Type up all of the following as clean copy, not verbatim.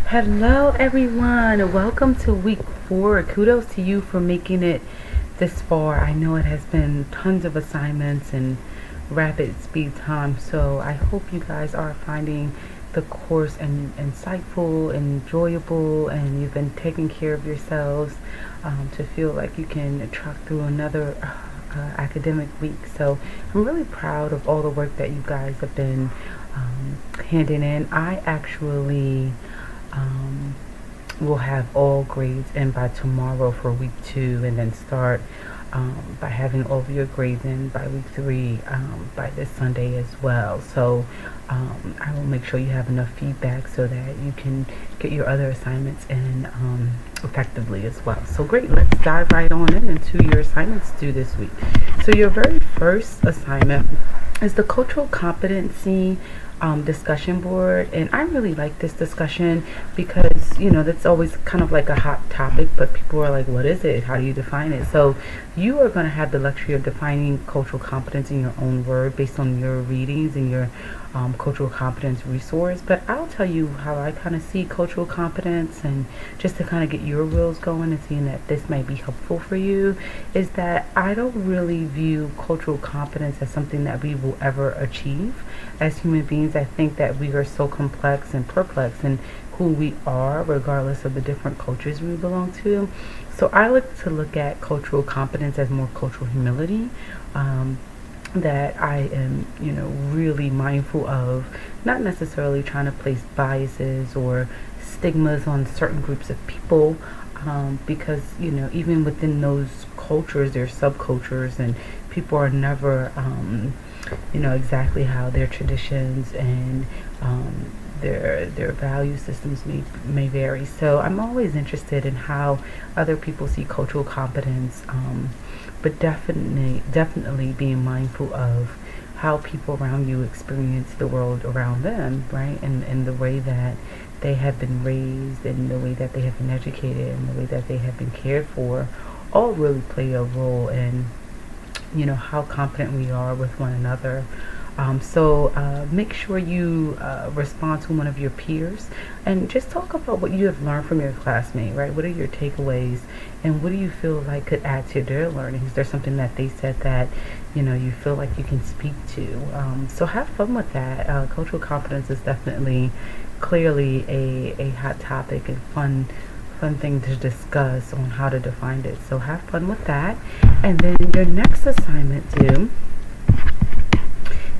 Hello, everyone. Welcome to week 4. Kudos to you for making it this far. I know it has been tons of assignments and rapid speed time, so I hope you guys are finding the course insightful and enjoyable, and you've been taking care of yourselves to feel like you can truck through another academic week. So I'm really proud of all the work that you guys have been handing in. I actually um, we'll have all grades in by tomorrow for week 2, and then start by having all of your grades in by week 3 by this Sunday as well. So I will make sure you have enough feedback so that you can get your other assignments in effectively as well. So great, let's dive right on into your assignments due this week. So your very first assignment is the cultural competency discussion board, and I really like this discussion because that's always kind of like a hot topic, but people are like, what is it, how do you define it? So you are going to have the luxury of defining cultural competence in your own word based on your readings and your cultural competence resource. But I'll tell you how I kind of see cultural competence, and just to kind of get your wheels going and seeing that this might be helpful for you, is that I don't really view cultural competence as something that we will ever achieve as human beings. I think that we are so complex and perplexed in who we are, regardless of the different cultures we belong to. So I like to look at cultural competence as more cultural humility. That I am, really mindful of, not necessarily trying to place biases or stigmas on certain groups of people, because, even within those cultures, there's subcultures, and people are never, exactly how their traditions and their value systems may vary. So I'm always interested in how other people see cultural competence, but definitely being mindful of how people around you experience the world around them, right? And the way that they have been raised, and the way that they have been educated, and the way that they have been cared for, all really play a role in how competent we are with one another. So make sure you respond to one of your peers and just talk about what you have learned from your classmate, right? What are your takeaways, and what do you feel like could add to their learning? Is there something that they said that you feel like you can speak to? So have fun with that. Cultural competence is definitely, clearly a hot topic and fun thing to discuss on how to define it. So have fun with that. And then your next assignment due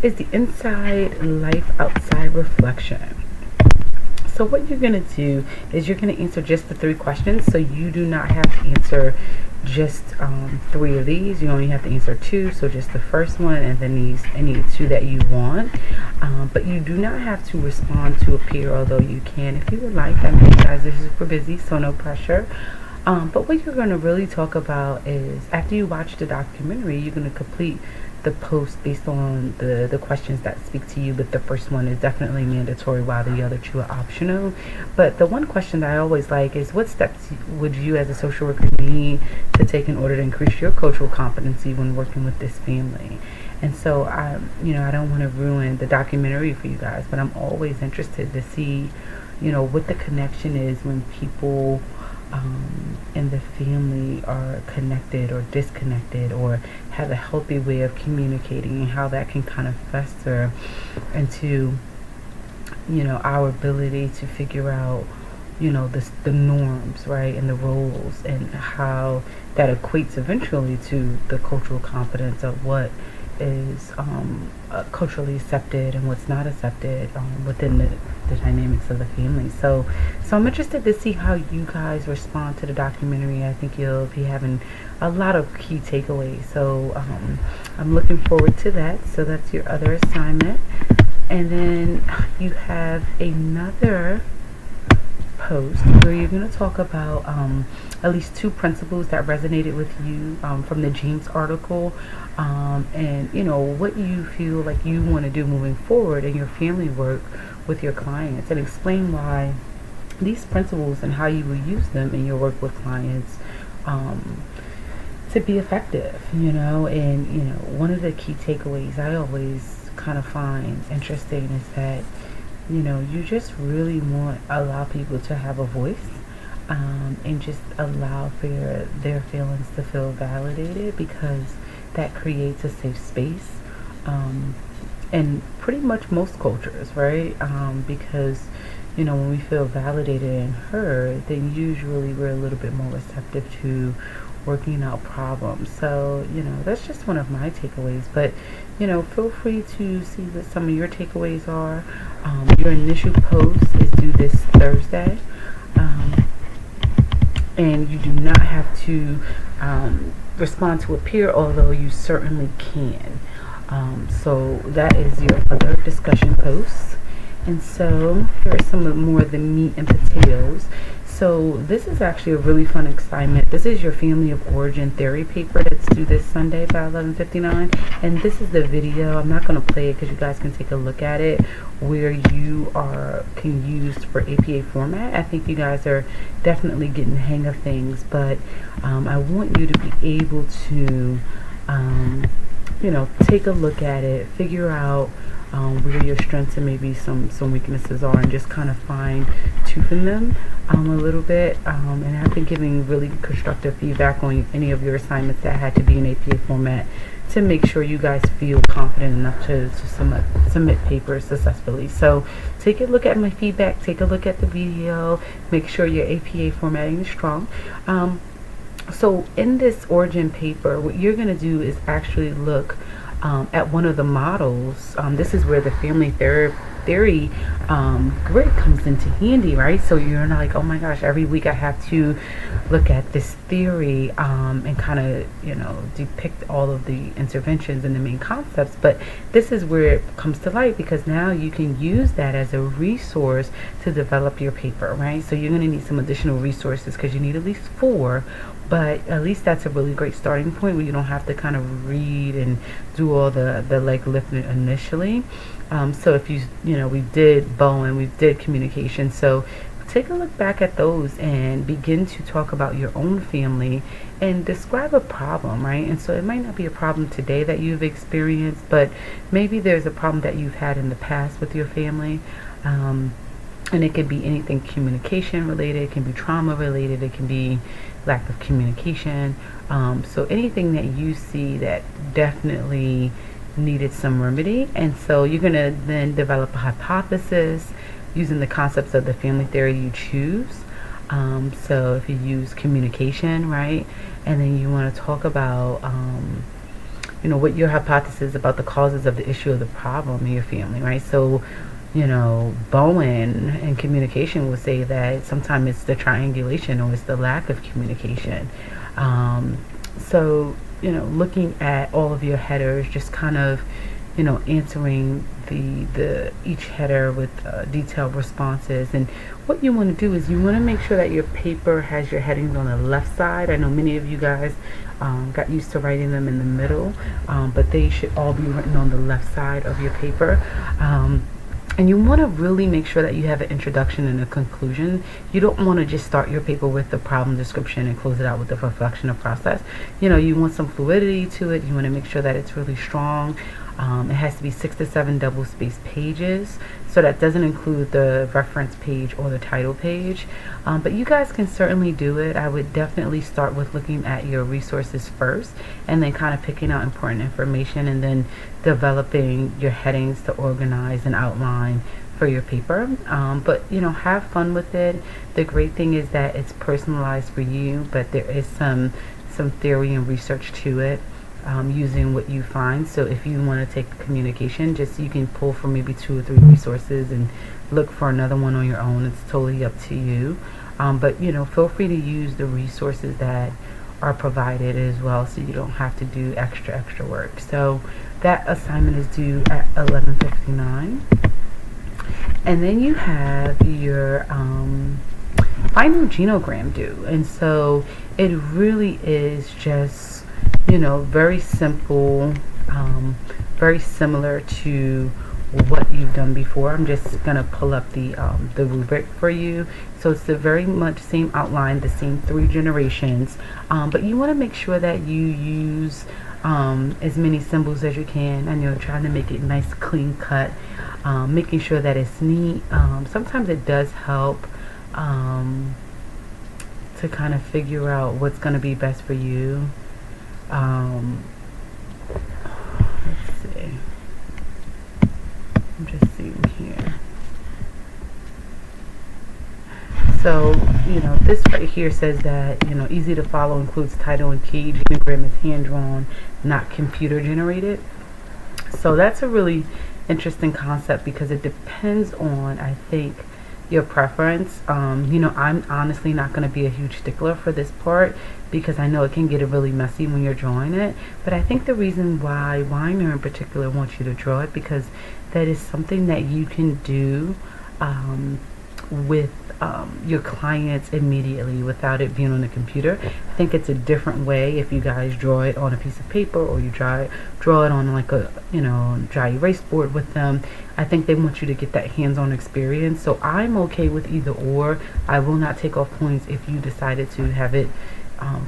is the inside life outside reflection. So what you're going to do is you're going to answer just the 3 questions. So you do not have to answer just 3 of these. You only have to answer 2. So just the first one, and then any 2 that you want. But you do not have to respond to a peer, although you can if you would like. I know you guys are super busy, so no pressure. But what you're going to really talk about is, after you watch the documentary, you're going to complete the post based on the questions that speak to you, but the first one is definitely mandatory while the other 2 are optional. But the one question that I always like is, what steps would you as a social worker need to take in order to increase your cultural competency when working with this family? And so I don't want to ruin the documentary for you guys, but I'm always interested to see what the connection is when people and the family are connected or disconnected, or have a healthy way of communicating, and how that can kind of fester into our ability to figure out the norms, right, and the roles, and how that equates eventually to the cultural competence of what is culturally accepted and what's not accepted within the dynamics of the family. So I'm interested to see how you guys respond to the documentary. I think you'll be having a lot of key takeaways. So I'm looking forward to that. So that's your other assignment. And then you have another post where you're going to talk about at least 2 principles that resonated with you from the James article, and what you feel like you want to do moving forward in your family work with your clients, and explain why these principles and how you will use them in your work with clients to be effective. And one of the key takeaways I always kind of find interesting is that you just really want allow people to have a voice, and just allow for their feelings to feel validated, because that creates a safe space. Um, in pretty much most cultures, right? Because when we feel validated and heard, then usually we're a little bit more receptive to working out problems. So that's just one of my takeaways. But feel free to see what some of your takeaways are. Your initial post is due this Thursday. And you do not have to respond to a peer, although you certainly can. So that is your other discussion posts. And so here are some of more of the meat and potatoes. So this is actually a really fun assignment. This is your family of origin theory paper that's due this Sunday by 11:59. And this is the video. I'm not going to play it because you guys can take a look at it, where you can use for APA format. I think you guys are definitely getting the hang of things, but I want you to be able to take a look at it, figure out where your strengths and maybe some weaknesses are, and just kind of fine tune them a little bit. And I've been giving really constructive feedback on any of your assignments that had to be in APA format, to make sure you guys feel confident enough to submit papers successfully. So take a look at my feedback, take a look at the video, make sure your APA formatting is strong. So in this origin paper, what you're going to do is actually look at one of the models. This is where the family theory grid comes into handy, right? So you're not like, oh my gosh, every week I have to look at this theory and kind of depict all of the interventions and the main concepts. But this is where it comes to light, because now you can use that as a resource to develop your paper, right? So you're going to need some additional resources, because you need at least 4. But at least that's a really great starting point, where you don't have to kind of read and do all the leg lifting initially. So if we did Bowen, we did communication. So take a look back at those and begin to talk about your own family and describe a problem, right? And so it might not be a problem today that you've experienced, but maybe there's a problem that you've had in the past with your family. And it could be anything communication related, it can be trauma related, it can be lack of communication. So anything that you see that definitely needed some remedy. And so you're going to then develop a hypothesis using the concepts of the family theory you choose. So if you use communication, right, and then you want to talk about what your hypothesis about the causes of the issue of the problem in your family, right? So Bowen and communication would say that sometimes it's the triangulation or it's the lack of communication. So looking at all of your headers, just kind of answering the each header with detailed responses. And what you want to do is you want to make sure that your paper has your headings on the left side. I know many of you guys got used to writing them in the middle, but they should all be written on the left side of your paper. And you want to really make sure that you have an introduction and a conclusion. You don't want to just start your paper with the problem description and close it out with the reflection of process. You want some fluidity to it. You want to make sure that it's really strong. It has to be 6 to 7 double-spaced pages. So that doesn't include the reference page or the title page. But you guys can certainly do it. I would definitely start with looking at your resources first, and then kind of picking out important information, and then developing your headings to organize and outline for your paper. But have fun with it. The great thing is that it's personalized for you, but there is some theory and research to it. Using what you find. So if you want to take communication, you can pull from maybe 2 or 3 resources and look for another one on your own. It's totally up to you. But feel free to use the resources that are provided as well, so you don't have to do extra work. So that assignment is due at 11:59, and then you have your final genogram due. And so it really is just very simple, very similar to what you've done before. I'm just gonna pull up the rubric for you. So it's the very much same outline, the same 3 generations, but you want to make sure that you use as many symbols as you can. I know, trying to make it nice, clean cut. making sure that it's neat. Sometimes it does help to kind of figure out what's going to be best for you. Let's see. I'm just seeing here. So, this right here says that, easy to follow, includes title and key. Genogram is hand-drawn, not computer generated. So that's a really interesting concept because it depends on, I think, your preference. I'm honestly not going to be a huge stickler for this part because I know it can get really messy when you're drawing it. But I think the reason why Weiner in particular wants you to draw it, because that is something that you can do with your clients immediately without it being on the computer. I think it's a different way if you guys draw it on a piece of paper or you draw it on like a dry erase board with them. I think they want you to get that hands-on experience. So I'm okay with either or. I will not take off points if you decided to have it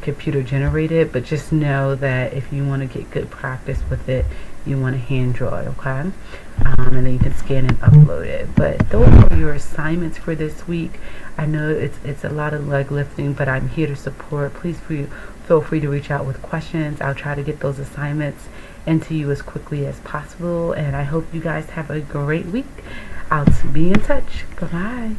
computer generated, but just know that if you want to get good practice with it, you want to hand draw it, okay? And then you can scan and upload it. But those are your assignments for this week. I know it's a lot of leg lifting, but I'm here to support. Please feel free to reach out with questions. I'll try to get those assignments into you as quickly as possible, and I hope you guys have a great week. I'll be in touch. Bye-bye.